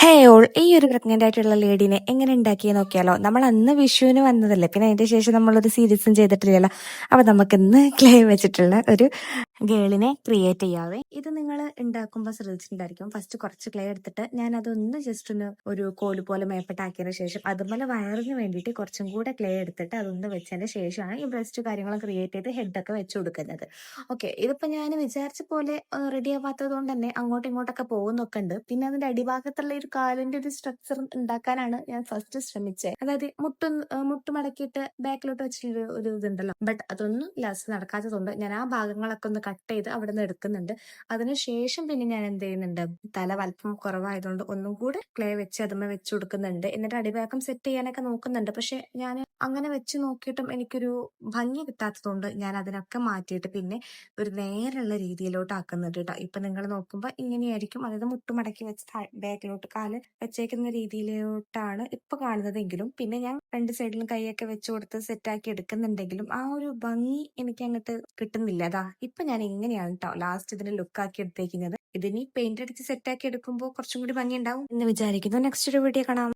ഹേ all ഈ ഒരു pregnant ആയിട്ടുള്ള ലേഡീനെ എങ്ങനെ ഉണ്ടാക്കിയെന്ന് നോക്കിയാലോ. നമ്മൾ അന്ന് വിഷുവിന് വന്നതല്ലേ, പിന്നെ അതിന്റെ ശേഷം നമ്മളൊരു സീരീസും ചെയ്തിട്ടില്ലല്ലോ. അപ്പൊ നമുക്ക് ഇന്ന് ക്ലേ വെച്ചിട്ടുള്ള ഒരു ഗേളിനെ ക്രിയേറ്റ് ചെയ്യാവേ. ഇത് നിങ്ങൾ ഉണ്ടാക്കുമ്പോൾ ശ്രദ്ധിച്ചിട്ടുണ്ടായിരിക്കും. ഫസ്റ്റ് കുറച്ച് ക്ലേ എടുത്തിട്ട് ഞാൻ അതൊന്ന് ജസ്റ്റ് ഒന്ന് ഒരു കോല് പോലെ മേപ്പെട്ടാക്കിയതിന് ശേഷം അതുപോലെ വയറിന് വേണ്ടിയിട്ട് കുറച്ചും കൂടെ ക്ലേ എടുത്തിട്ട് അതൊന്ന് വെച്ചതിന് ശേഷമാണ് ഈ ബ്രസ്റ്റ് കാര്യങ്ങളും ക്രിയേറ്റ് ചെയ്ത് ഹെഡൊക്കെ വെച്ച് കൊടുക്കുന്നത്. ഓക്കെ, ഇതിപ്പോ ഞാൻ വിചാരിച്ച പോലെ റെഡി ആവാത്തത് കൊണ്ട് തന്നെ അങ്ങോട്ടും ഇങ്ങോട്ടൊക്കെ പോകുന്നൊക്കെ ഉണ്ട്. പിന്നെ അതിന്റെ അടിഭാഗത്തുള്ള ഒരു കാലിന്റെ ഒരു സ്ട്രക്ചർ ഉണ്ടാക്കാനാണ് ഞാൻ ഫസ്റ്റ് ശ്രമിച്ചത്. അതായത് മുട്ട് മടക്കിയിട്ട് ബാക്കിലോട്ട് വെച്ചിട്ട് ഒരു ഇതുണ്ടല്ലോ, ബട്ട് അതൊന്നും ലാസ്റ്റ് നടക്കാത്തതുകൊണ്ട് ഞാൻ ആ ഭാഗങ്ങളൊക്കെ ഒന്ന് കട്ട് ചെയ്ത് അവിടെ നിന്ന് എടുക്കുന്നുണ്ട്. അതിനുശേഷം പിന്നെ ഞാൻ എന്ത് ചെയ്യുന്നുണ്ട്, തല വലുപ്പം കുറവായതുകൊണ്ട് ഒന്നും കൂടെ ക്ലേ വെച്ച് അതുമ്മ വെച്ച് കൊടുക്കുന്നുണ്ട്. എന്നിട്ട് അടിഭാഗം സെറ്റ് ചെയ്യാനൊക്കെ നോക്കുന്നുണ്ട്. പക്ഷെ ഞാൻ അങ്ങനെ വെച്ച് നോക്കിയിട്ടും എനിക്കൊരു ഭംഗി കിട്ടാത്തതുകൊണ്ട് ഞാൻ അതിനൊക്കെ മാറ്റിയിട്ട് പിന്നെ ഒരു നേരെയുള്ള രീതിയിലോട്ട് ആക്കുന്നുണ്ട് കേട്ടോ. ഇപ്പൊ നിങ്ങൾ നോക്കുമ്പോൾ ഇങ്ങനെയായിരിക്കും, അതായത് മുട്ടുമടക്കി വെച്ച് ബാക്കിലോട്ട് കാല് വെച്ചേക്കുന്ന രീതിയിലോട്ടാണ് ഇപ്പൊ കാണുന്നതെങ്കിലും പിന്നെ ഞാൻ രണ്ട് സൈഡിലും കൈയൊക്കെ വെച്ച് കൊടുത്ത് സെറ്റാക്കി എടുക്കുന്നുണ്ടെങ്കിലും ആ ഒരു ഭംഗി എനിക്ക് അങ്ങോട്ട് കിട്ടുന്നില്ല. അതാ ഇപ്പൊ ഞാൻ ഇങ്ങനെയാണ് കേട്ടോ ലാസ്റ്റ് ഇതിന് ലുക്ക് ആക്കി എടുത്തേക്കുന്നത്. ഇതിനി പെയിന്റ് അടിച്ച് സെറ്റാക്കി എടുക്കുമ്പോൾ കുറച്ചും കൂടി ഭംഗി ഉണ്ടാവും എന്ന് വിചാരിക്കുന്നു. നെക്സ്റ്റ് ഒരു വീഡിയോ കാണാം.